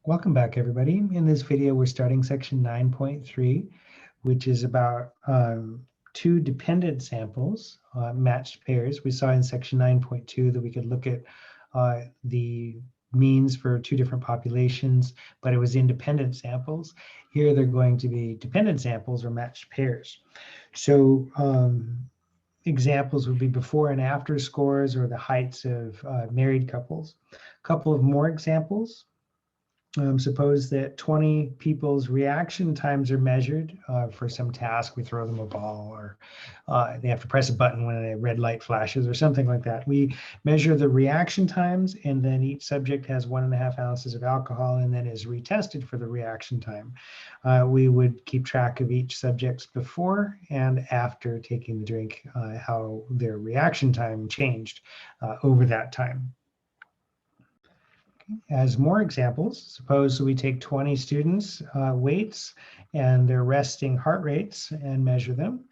Welcome back, everybody. In this video, we're starting section 9.3, which is about two dependent samples, matched pairs. We saw in section 9.2 that we could look at the means for two different populations, but it was independent samples. Here, they're going to be dependent samples or matched pairs. So examples would be before and after scores or the heights of married couples. A couple of more examples. Suppose that 20 people's reaction times are measured for some task. We throw them a ball, or they have to press a button when a red light flashes or something like that. We measure the reaction times, and then each subject has 1.5 ounces of alcohol and then is retested for the reaction time. We would keep track of each subject's before and after taking the drink, how their reaction time changed over that time. As more examples, suppose we take 20 students' weights and their resting heart rates and measure them.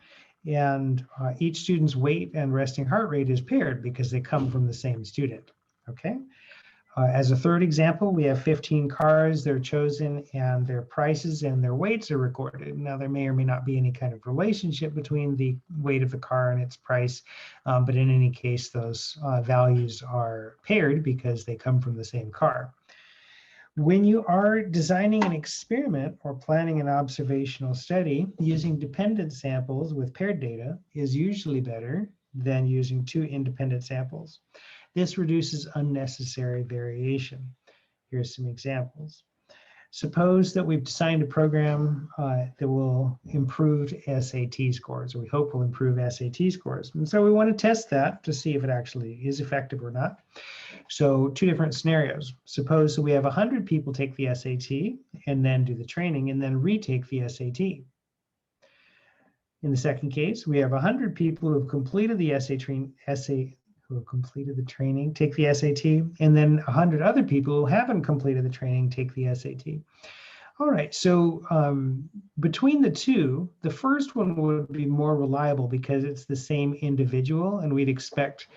And each student's weight and resting heart rate is paired because they come from the same student. Okay. As a third example, we have 15 cars, they're chosen, and their prices and their weights are recorded. Now, there may or may not be any kind of relationship between the weight of the car and its price, but in any case, those values are paired because they come from the same car. When you are designing an experiment or planning an observational study, using dependent samples with paired data is usually better than using two independent samples. This reduces unnecessary variation. Here's some examples. Suppose that we've designed a program that will improve SAT scores, or we hope will improve SAT scores. And so we want to test that to see if it actually is effective or not. So two different scenarios. Suppose that we have 100 people take the SAT and then do the training and then retake the SAT. In the second case, we have 100 people who have completed the who have completed the training take the SAT, and then 100 other people who haven't completed the training take the SAT. All right, so between the two, the first one would be more reliable because it's the same individual, and we'd expect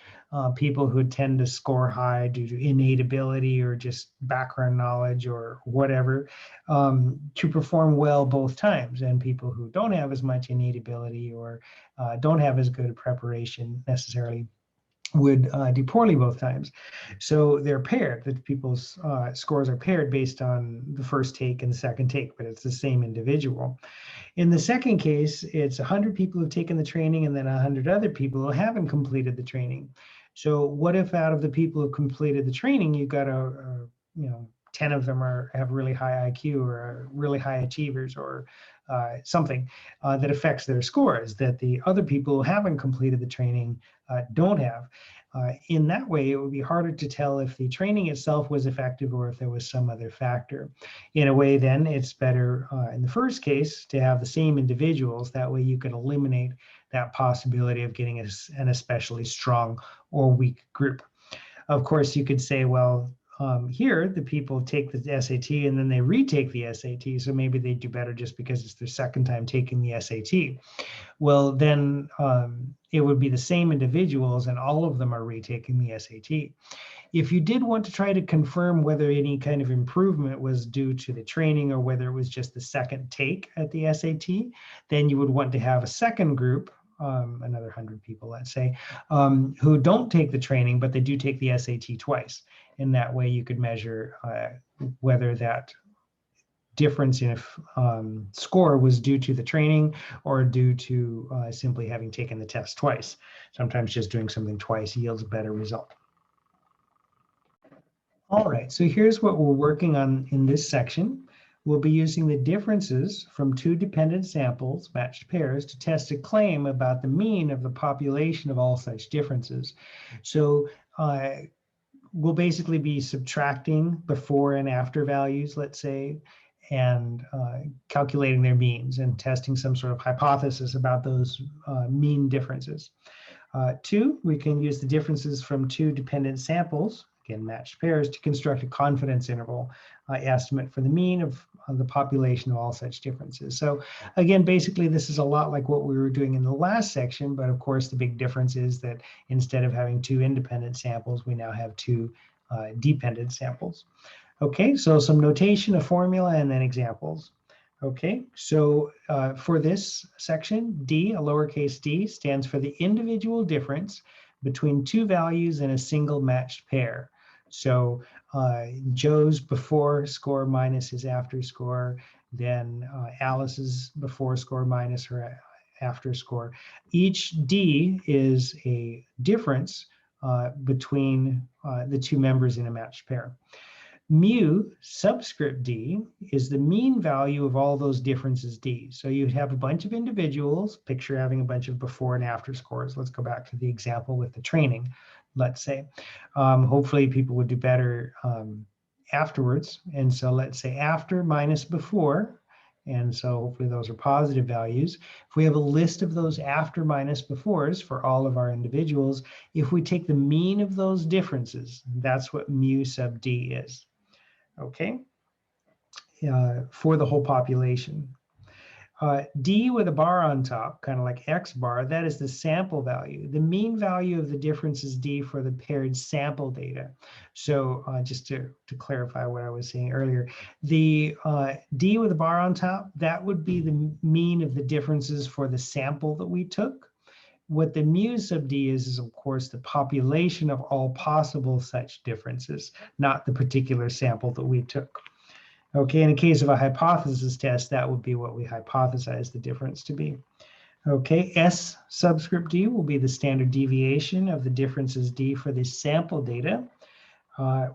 people who tend to score high due to innate ability or just background knowledge or whatever to perform well both times, and people who don't have as much innate ability or don't have as good a preparation necessarily would do poorly both times. So they're paired, that people's scores are paired based on the first take and the second take, but it's the same individual. In the second case, it's 100 people who've taken the training and then 100 other people who haven't completed the training. So what if out of the people who completed the training, you've got 10 of them have really high IQ or are really high achievers or something that affects their scores that the other people who haven't completed the training don't have. In that way, it would be harder to tell if the training itself was effective or if there was some other factor. In a way, then, it's better in the first case to have the same individuals. That way you can eliminate that possibility of getting an especially strong or weak group. Of course, you could say, well, here, the people take the SAT and then they retake the SAT, so maybe they do better just because it's their second time taking the SAT. Well, then it would be the same individuals and all of them are retaking the SAT. If you did want to try to confirm whether any kind of improvement was due to the training or whether it was just the second take at the SAT, then you would want to have a second group, another 100 people, let's say, who don't take the training, but they do take the SAT twice. In that way, you could measure whether that difference in score was due to the training or due to simply having taken the test twice. Sometimes just doing something twice yields a better result. All right, so here's what we're working on in this section. We'll be using the differences from two dependent samples, matched pairs, to test a claim about the mean of the population of all such differences. So we'll basically be subtracting before and after values, let's say, and calculating their means and testing some sort of hypothesis about those mean differences. Two, we can use the differences from two dependent samples, again, matched pairs, to construct a confidence interval estimate for the mean of the population of all such differences. So again, basically, this is a lot like what we were doing in the last section, but of course, the big difference is that instead of having two independent samples, we now have two dependent samples. Okay, so some notation, a formula, and then examples. Okay, so for this section, D, a lowercase d, stands for the individual difference between two values in a single matched pair. So Joe's before score minus his after score, then Alice's before score minus her after score. Each D is a difference between the two members in a matched pair. Mu subscript d is the mean value of all those differences d. So you'd have a bunch of individuals, picture having a bunch of before and after scores. Let's go back to the example with the training, let's say. Hopefully people would do better afterwards. And so let's say after minus before. And so hopefully those are positive values. If we have a list of those after minus befores for all of our individuals, if we take the mean of those differences, that's what mu sub d is. Okay, for the whole population. D with a bar on top, kind of like X bar, that is the sample value. The mean value of the difference is D for the paired sample data. So just to clarify what I was saying earlier, the D with a bar on top, that would be the mean of the differences for the sample that we took. What the mu sub d is of course the population of all possible such differences, not the particular sample that we took. Okay, in a case of a hypothesis test, that would be what we hypothesize the difference to be. Okay, S subscript d will be the standard deviation of the differences d for the sample data.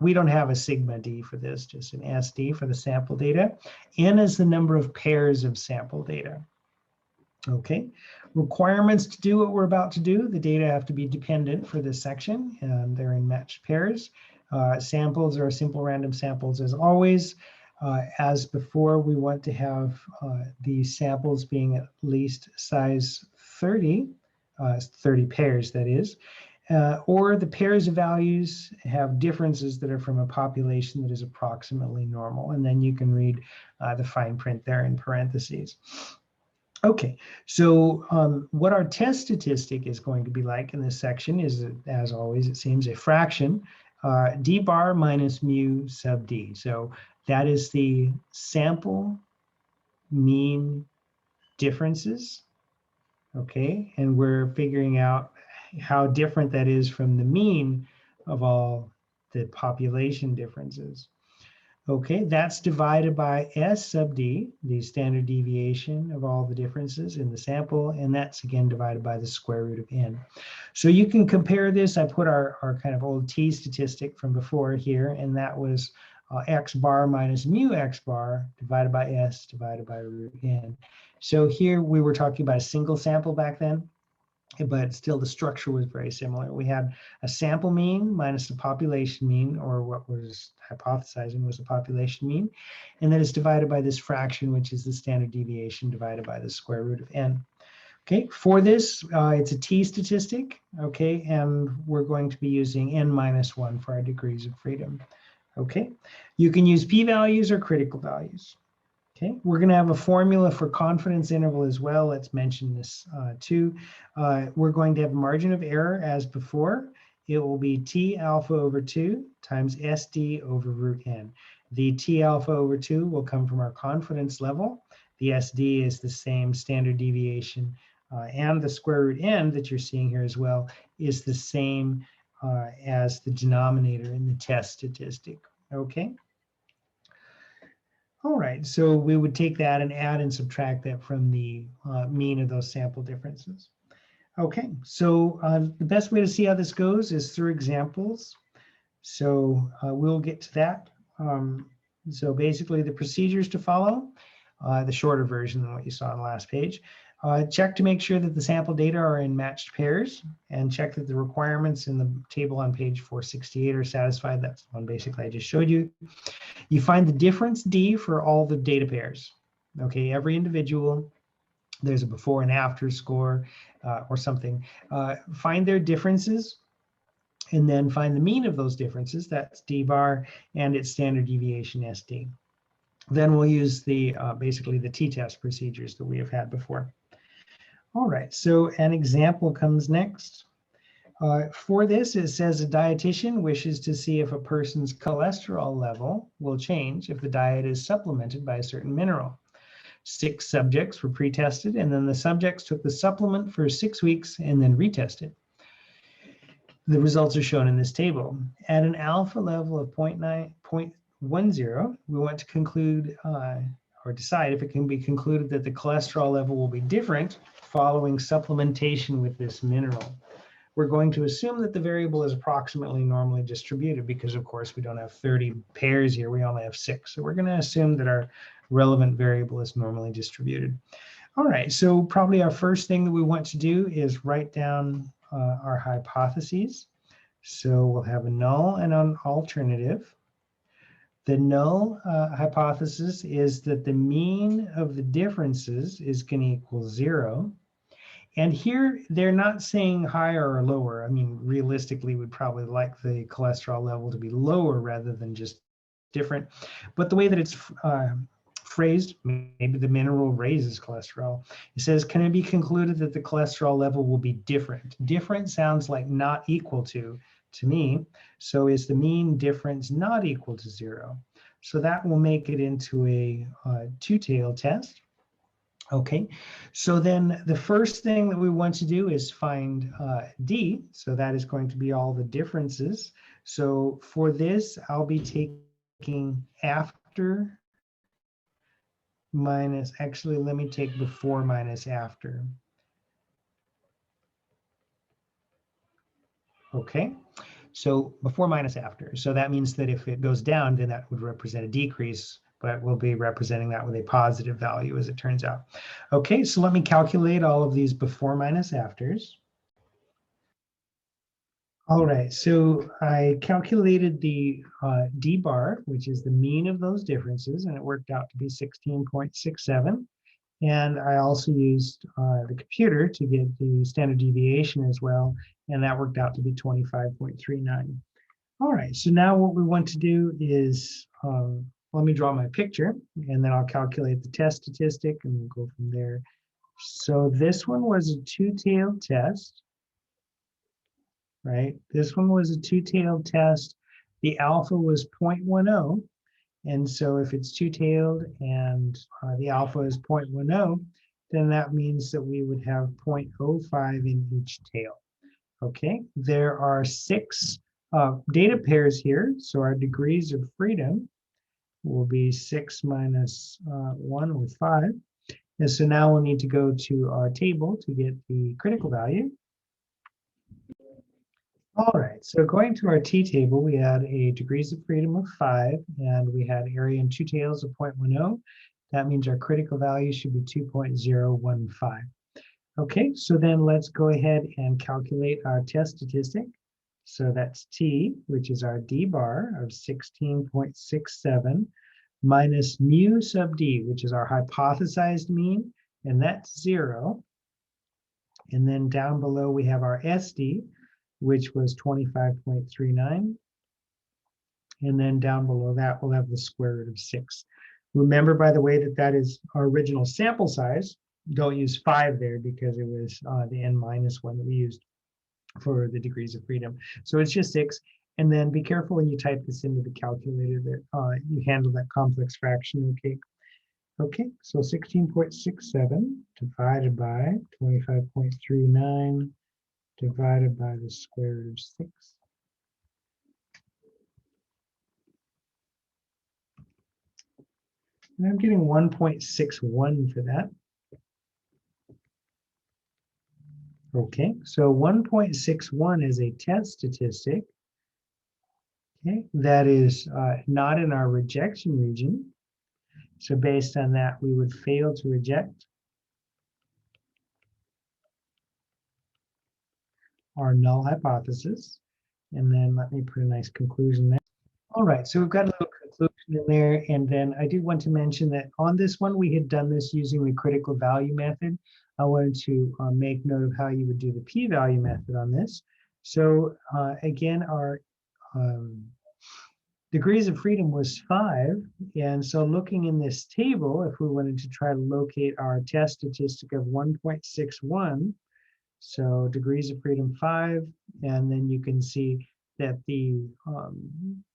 We don't have a sigma d for this, just an SD for the sample data. N is the number of pairs of sample data. Okay, requirements to do what we're about to do. The data have to be dependent for this section, and they're in matched pairs. Samples are simple random samples as always. As before, we want to have the samples being at least size 30, 30 pairs that is, or the pairs of values have differences that are from a population that is approximately normal. And then you can read the fine print there in parentheses. Okay, so what our test statistic is going to be like in this section is, as always, it seems a fraction, d bar minus mu sub d. So that is the sample mean differences, okay? And we're figuring out how different that is from the mean of all the population differences. Okay, that's divided by S sub d, the standard deviation of all the differences in the sample, and that's again divided by the square root of n. So you can compare this. I put our kind of old t statistic from before here, and that was x bar minus mu x bar divided by S divided by root n. So here we were talking about a single sample back then, but still the structure was very similar. We had a sample mean minus the population mean, or what was hypothesizing was the population mean, and that is divided by this fraction, which is the standard deviation divided by the square root of n. Okay, for this, it's a t statistic, okay, and we're going to be using n minus 1 for our degrees of freedom. Okay, you can use p-values or critical values. Okay, we're going to have a formula for confidence interval as well. Let's mention this too. We're going to have margin of error as before. It will be T alpha over 2 times SD over root n. The T alpha over 2 will come from our confidence level. The SD is the same standard deviation, and the square root n that you're seeing here as well is the same as the denominator in the test statistic. Okay. All right, so we would take that and add and subtract that from the mean of those sample differences. Okay, so the best way to see how this goes is through examples. So we'll get to that. So basically the procedures to follow, the shorter version than what you saw on the last page. Check to make sure that the sample data are in matched pairs, and check that the requirements in the table on page 468 are satisfied. That's the one basically I just showed you. You find the difference D for all the data pairs. Okay, every individual, there's a before and after score or something. Find their differences and then find the mean of those differences. That's D bar and its standard deviation SD. Then we'll use the basically the t-test procedures that we have had before. All right, so an example comes next. For this, it says a dietitian wishes to see if a person's cholesterol level will change if the diet is supplemented by a certain mineral. 6 subjects were pre-tested, and then the subjects took the supplement for 6 weeks and then retested. The results are shown in this table. At an alpha level of 0.10, we want to conclude or decide if it can be concluded that the cholesterol level will be different following supplementation with this mineral. We're going to assume that the variable is approximately normally distributed because, of course, we don't have 30 pairs here. We only have 6. So we're going to assume that our relevant variable is normally distributed. All right, so probably our first thing that we want to do is write down our hypotheses. So we'll have a null and an alternative. The null hypothesis is that the mean of the differences is going to equal 0. And here, they're not saying higher or lower. I mean, realistically, we'd probably like the cholesterol level to be lower rather than just different. But the way that it's phrased, maybe the mineral raises cholesterol. It says, can it be concluded that the cholesterol level will be different? Different sounds like not equal to me. So is the mean difference not equal to 0? So that will make it into a two-tailed test. Okay, so then the first thing that we want to do is find D. So that is going to be all the differences. So for this, I'll be taking after minus, actually, let me take before minus after. Okay, so before minus after. So that means that if it goes down, then that would represent a decrease, but we'll be representing that with a positive value as it turns out. Okay, so let me calculate all of these before minus afters. All right, so I calculated the D bar, which is the mean of those differences, and it worked out to be 16.67. And I also used the computer to get the standard deviation as well, and that worked out to be 25.39. All right, so now what we want to do is, let me draw my picture, and then I'll calculate the test statistic, and we'll go from there. So this one was a two-tailed test, right? This one was a two-tailed test. The alpha was 0.10, and so if it's two-tailed and the alpha is 0.10, then that means that we would have 0.05 in each tail. Okay, there are 6 data pairs here, so our degrees of freedom will be 6 minus 1 or 5. And so now we'll need to go to our table to get the critical value. All right, so going to our t-table, we had a degrees of freedom of 5, and we had area in 2 tails of 0.10. That means our critical value should be 2.015. Okay, so then let's go ahead and calculate our test statistic. So that's t, which is our d bar of 16.67, minus mu sub d, which is our hypothesized mean, and that's 0. And then down below we have our SD, which was 25.39. And then down below that, we'll have the square root of 6. Remember, by the way, that that is our original sample size. Don't use 5 there because it was the n minus 1 that we used for the degrees of freedom. So it's just 6. And then be careful when you type this into the calculator that you handle that complex fraction, okay? Okay, so 16.67 divided by 25.39 divided by the square root of 6. And I'm getting 1.61 for that. Okay, so 1.61 is a test statistic. Okay, that is not in our rejection region. So based on that, we would fail to reject our null hypothesis. And then let me put a nice conclusion there. All right, so we've got a little conclusion in there. And then I do want to mention that on this one, we had done this using the critical value method. I wanted to make note of how you would do the p-value method on this. So again, our degrees of freedom was 5. And so looking in this table, if we wanted to try to locate our test statistic of 1.61, So degrees of freedom 5, and then you can see that the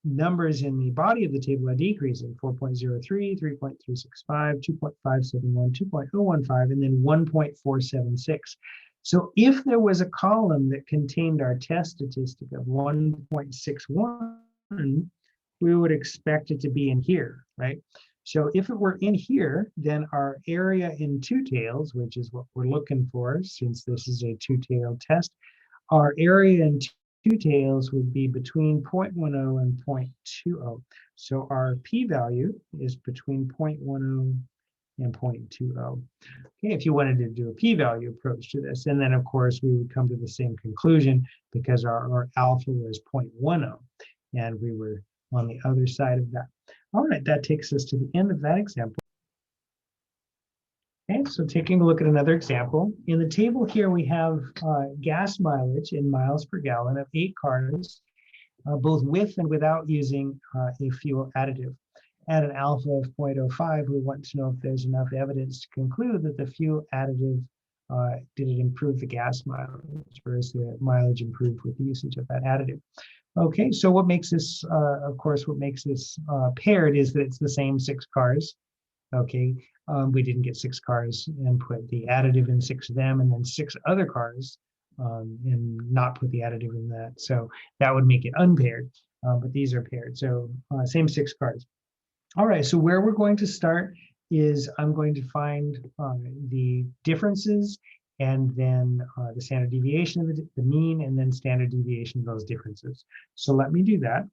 numbers in the body of the table are decreasing: 4.03, 3.365, 2.571, 2.015, and then 1.476. So if there was a column that contained our test statistic of 1.61, we would expect it to be in here, right? So if it were in here, then our area in two tails, which is what we're looking for, since this is a two-tailed test, our area in two tails would be between 0.10 and 0.20. So our p-value is between 0.10 and 0.20. Okay, if you wanted to do a p-value approach to this, and then of course we would come to the same conclusion because our alpha was 0.10, and we were on the other side of that. All right, that takes us to the end of that example. Okay, so taking a look at another example. In the table here, we have gas mileage in miles per gallon of 8 cars, both with and without using a fuel additive. At an alpha of 0.05, we want to know if there's enough evidence to conclude that the fuel additive, did it improve the gas mileage, or is the mileage improved with the usage of that additive? Okay, so what makes this, of course, what makes this paired is that it's the same 6 cars. Okay, we didn't get 6 cars and put the additive in 6 of them, and then 6 other cars and not put the additive in that. So that would make it unpaired, but these are paired. So same 6 cars. All right, so where we're going to start is I'm going to find the differences, and then the standard deviation of the mean, and then standard deviation of those differences. So let me do that.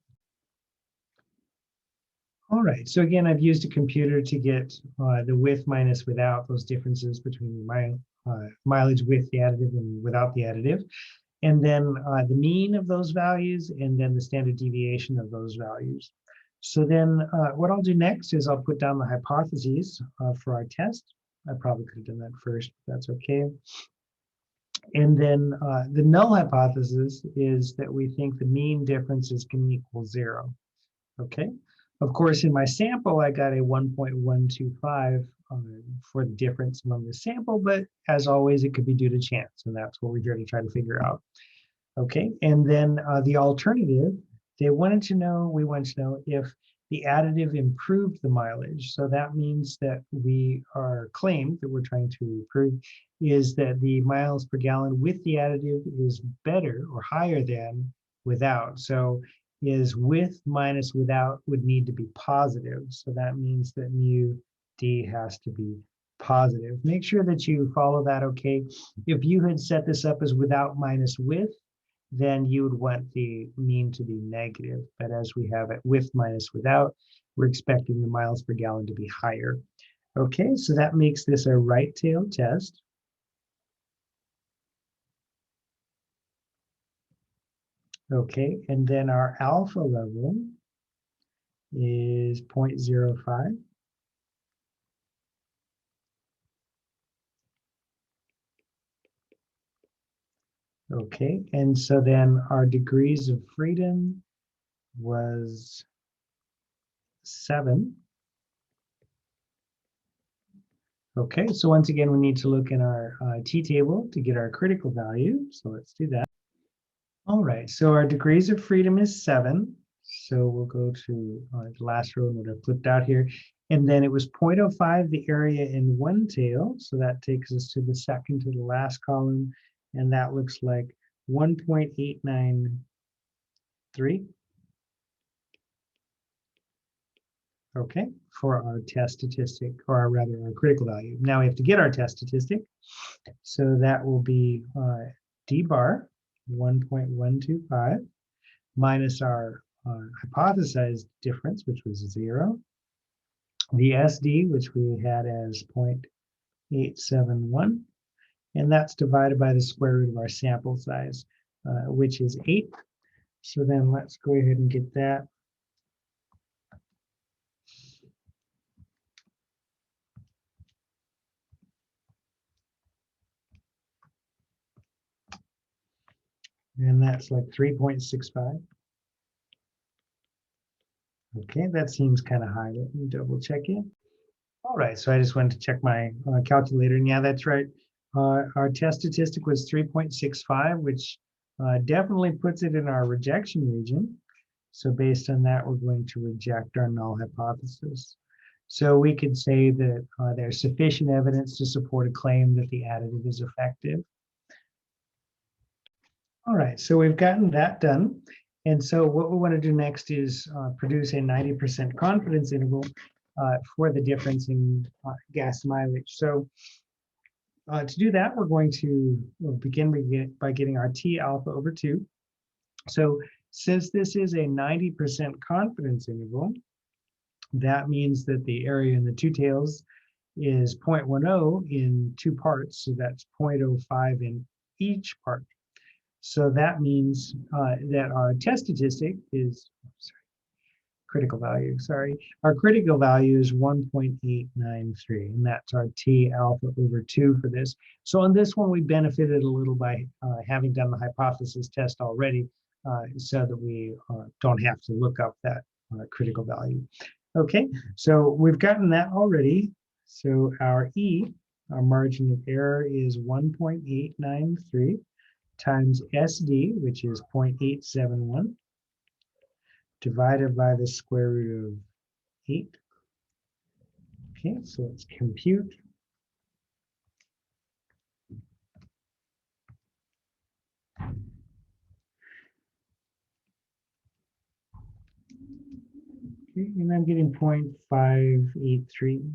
All right, so again, I've used a computer to get the with minus without, those differences between the mileage with the additive and without the additive, and then the mean of those values, and then the standard deviation of those values. So then what I'll do next is I'll put down the hypotheses for our test. I probably could have done that first, but that's okay. And then the null hypothesis is that we think the mean differences can equal 0. Okay. Of course, in my sample, I got a 1.125 for the difference among the sample, but as always, it could be due to chance, and that's what we're here to try to figure out. Okay, and then the alternative, we wanted to know if the additive improved the mileage. So that means that our claim that we're trying to prove is that the miles per gallon with the additive is better or higher than without. So is with minus without would need to be positive. So that means that mu d has to be positive. Make sure that you follow that, okay? If you had set this up as without minus with, then you would want the mean to be negative. But as we have it with minus without, we're expecting the miles per gallon to be higher. Okay, so that makes this a right-tailed test. Okay, and then our alpha level is 0.05. Okay, and so then our degrees of freedom was 7. Okay, so once again, we need to look in our t-table to get our critical value. So let's do that. All right, so our degrees of freedom is 7. So we'll go to the last row and what I've flipped out here. And then it was 0.05, the area in one tail. So that takes us to the second to the last column. And that looks like 1.893. Okay, for our test statistic, or rather our critical value. Now we have to get our test statistic. So that will be d bar 1.125 minus our hypothesized difference, which was 0. The SD, which we had as 0.871, and that's divided by the square root of our sample size, which is 8. So then let's go ahead and get that. And that's like 3.65. Okay, that seems kind of high. Let me double check it. All right, so I just wanted to check my calculator, and yeah, that's right. Our test statistic was 3.65, which definitely puts it in our rejection region. So based on that, we're going to reject our null hypothesis. So we could say that there's sufficient evidence to support a claim that the additive is effective. All right, so we've gotten that done. And so what we want to do next is produce a 90% confidence interval for the difference in gas mileage. So to do that, we're going to begin by getting our T alpha over 2. So since this is a 90% confidence interval, that means that the area in the two tails is 0.10 in 2 parts. So that's 0.05 in each part. So that means that our test statistic is, our critical value is 1.893, and that's our T alpha over 2 for this. So on this one, we benefited a little by having done the hypothesis test already, so that we don't have to look up that critical value. Okay, so we've gotten that already. So our E, our margin of error, is 1.893 times SD, which is 0.871, divided by the square root of 8. Okay, so let's compute. Okay, and I'm getting 0.583.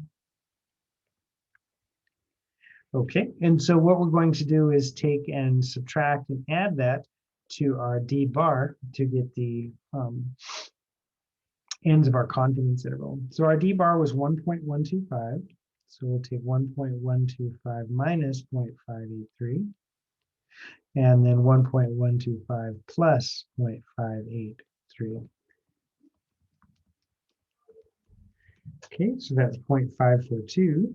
Okay, and so what we're going to do is take and subtract and add that to our D bar to get the ends of our confidence interval. So our D bar was 1.125. So we'll take 1.125 minus 0.583, and then 1.125 plus 0.583. Okay, so that's 0.542.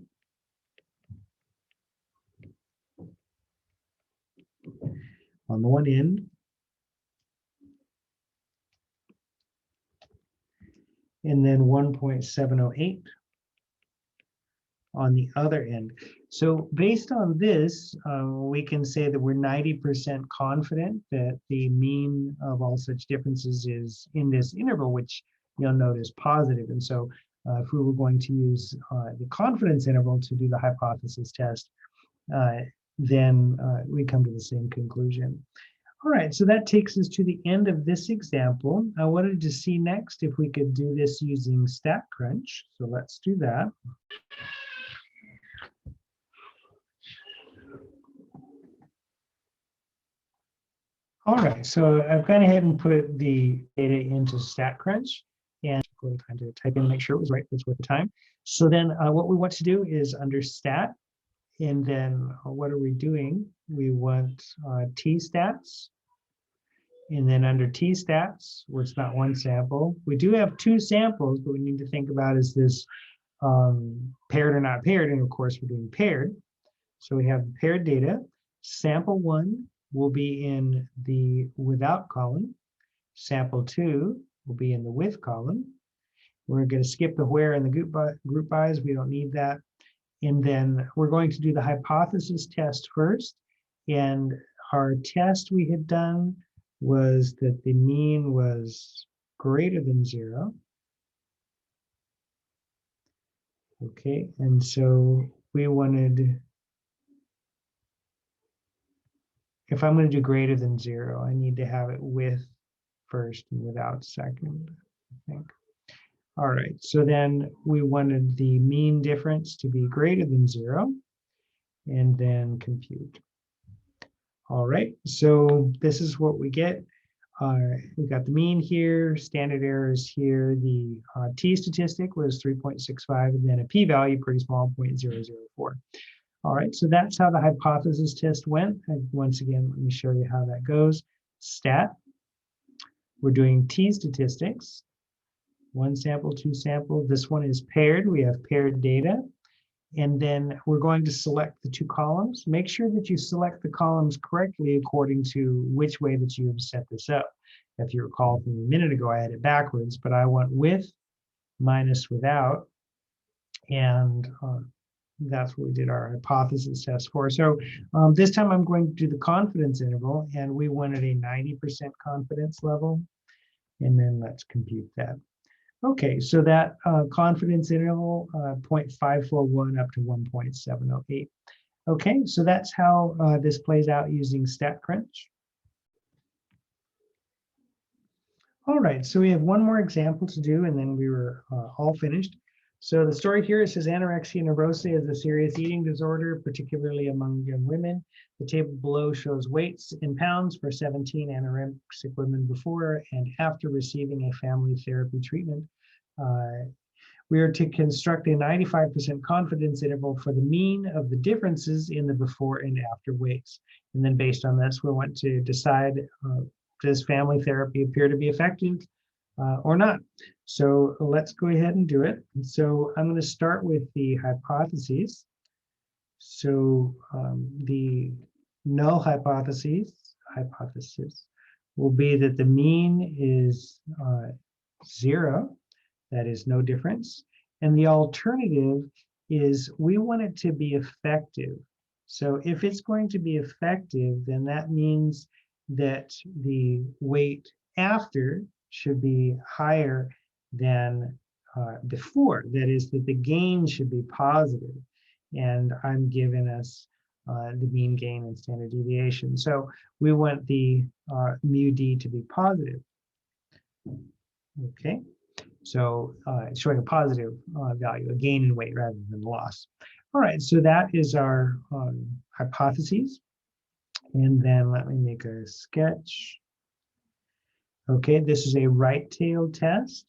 On the one end, and then 1.708 on the other end. So based on this, we can say that we're 90% confident that the mean of all such differences is in this interval, which you'll note is positive. And so if we were going to use the confidence interval to do the hypothesis test, then we come to the same conclusion. All right, so that takes us to the end of this example. I wanted to see next if we could do this using StatCrunch. So let's do that. All right, so I've gone ahead and put the data into StatCrunch, and I'm trying to type in, make sure it was right, it's worth the time. So then what we want to do is under Stat, and then what are we doing? We want T-stats. And then under T-stats, where it's not one sample, we do have 2 samples, but we need to think about, is this paired or not paired? And of course, we're doing paired. So we have paired data. Sample 1 will be in the without column. Sample 2 will be in the with column. We're going to skip the where and the group bys. We don't need that. And then we're going to do the hypothesis test first. And our test we had done was that the mean was greater than 0. Okay, and so we wanted, if I'm going to do greater than 0, I need to have it with first and without second, I think. All right, so then we wanted the mean difference to be greater than 0, and then compute. All right, so this is what we get. We got the mean here, standard errors here. The T statistic was 3.65, and then a p-value pretty small, 0.004. All right, so that's how the hypothesis test went. And once again, let me show you how that goes. Stat, we're doing T statistics. 1 sample, 2 sample. This one is paired. We have paired data. And then we're going to select the 2 columns. Make sure that you select the columns correctly according to which way that you have set this up. If you recall from a minute ago, I had it backwards, but I want with minus without. And That's what we did our hypothesis test for. So this time I'm going to do the confidence interval, and we wanted a 90% confidence level. And then let's compute that. Okay, so that confidence interval, 0.541 up to 1.708. Okay, so that's how this plays out using StatCrunch. All right, so we have one more example to do, and then we were all finished. So the story here, it says anorexia nervosa is a serious eating disorder, particularly among young women. The table below shows weights in pounds for 17 anorexic women before and after receiving a family therapy treatment. We are to construct a 95% confidence interval for the mean of the differences in the before and after weights. And then based on this, we want to decide, does family therapy appear to be effective or not? So let's go ahead and do it. So I'm going to start with the hypotheses. So the null hypothesis will be that the mean is 0. That is no difference. And the alternative is we want it to be effective. So if it's going to be effective, then that means that the weight after should be higher than before. That is, that the gain should be positive. And I'm giving us the mean gain and standard deviation. So we want the mu d to be positive. Okay. So it's showing a positive value, a gain in weight rather than loss. All right, so that is our hypotheses. And then let me make a sketch. Okay, this is a right-tailed test.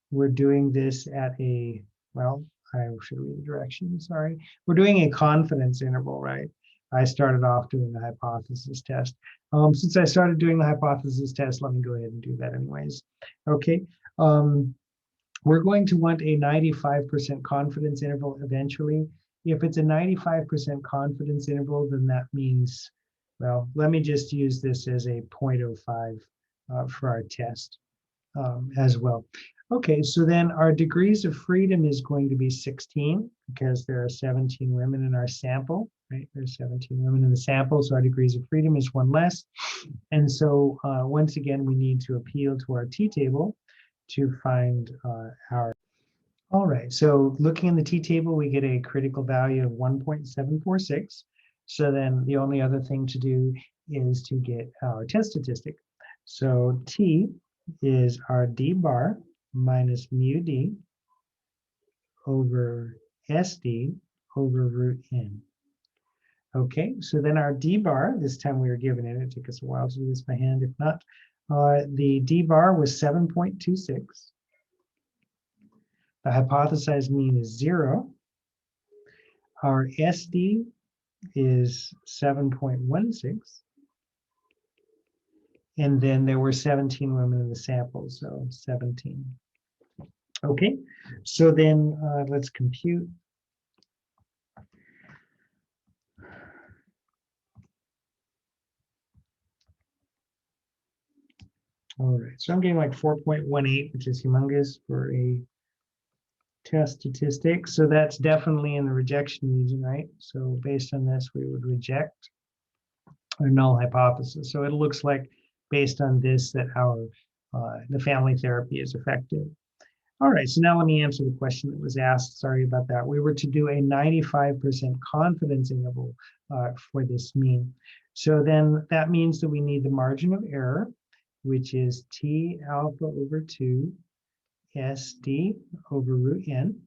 We're doing this at a, well, I should read the directions, sorry. We're doing a confidence interval, right? I started off doing the hypothesis test. Since I started doing the hypothesis test, let me go ahead and do that anyways. Okay. We're going to want a 95% confidence interval eventually. If it's a 95% confidence interval, then that means, well, let me just use this as a 0.05 for our test as well. Okay, so then our degrees of freedom is going to be 16 because there are 17 women in our sample, right? There's 17 women in the sample, so our degrees of freedom is one less. And so once again, we need to appeal to our t-table to find our. All right, so looking in the t-table, we get a critical value of 1.746. So then the only other thing to do is to get our test statistic. So t is our d bar minus mu d over sd over root n. Okay, so then our d bar, this time we were given it, it took us a while to do this by hand, if not, the d bar was 7.26. The hypothesized mean is 0. Our SD is 7.16. And then there were 17 women in the sample, so 17. Okay, so then let's compute. All right, so I'm getting like 4.18, which is humongous for a test statistic. So that's definitely in the rejection region, right? So based on this, we would reject our null hypothesis. So it looks like based on this that our the family therapy is effective. All right, so now let me answer the question that was asked. Sorry about that. We were to do a 95% confidence interval for this mean. So then that means that we need the margin of error, which is T alpha over 2 SD over root n.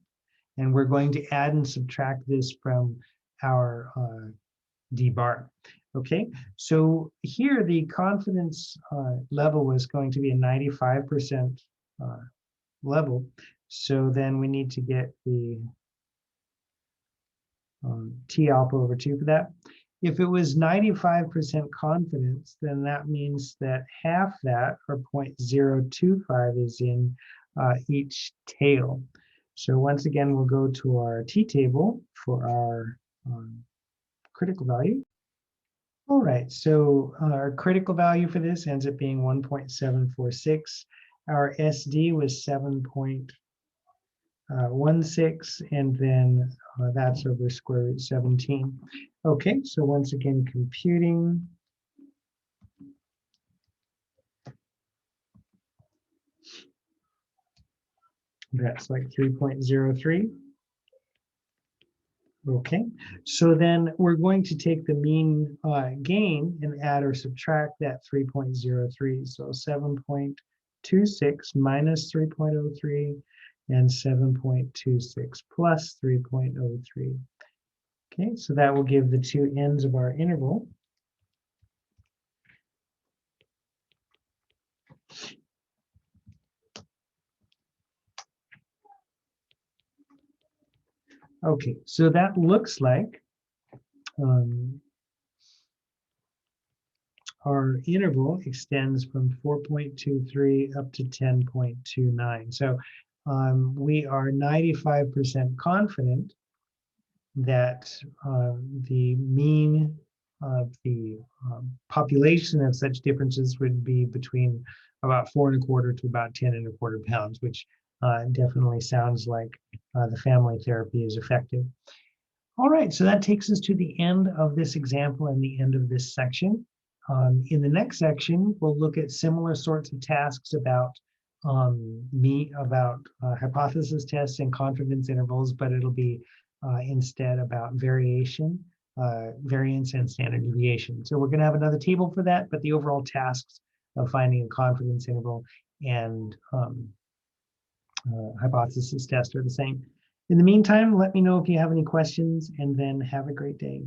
And we're going to add and subtract this from our D bar. Okay, so here the confidence level was going to be a 95% level. So then we need to get the T alpha over 2 for that. If it was 95% confidence, then that means that half that, or 0.025, is in each tail. So once again, we'll go to our t-table for our critical value. All right, so our critical value for this ends up being 1.746. Our SD was 7.16. 16, and then that's over square root 17. Okay, so once again, computing. That's like 3.03. Okay, so then we're going to take the mean gain and add or subtract that 3.03. So 7.26 minus 3.03 and 7.26 plus 3.03. Okay, so that will give the two ends of our interval. Okay, so that looks like our interval extends from 4.23 up to 10.29. So we are 95% confident that the mean of the population of such differences would be between about 4¼ to about 10¼ pounds, which definitely sounds like the family therapy is effective. All right, so that takes us to the end of this example and the end of this section. In the next section, we'll look at similar sorts of tasks about hypothesis tests and confidence intervals, but it'll be instead about variance and standard deviation. So we're going to have another table for that, but the overall tasks of finding a confidence interval and hypothesis test are the same. In the meantime, let me know if you have any questions, and then have a great day.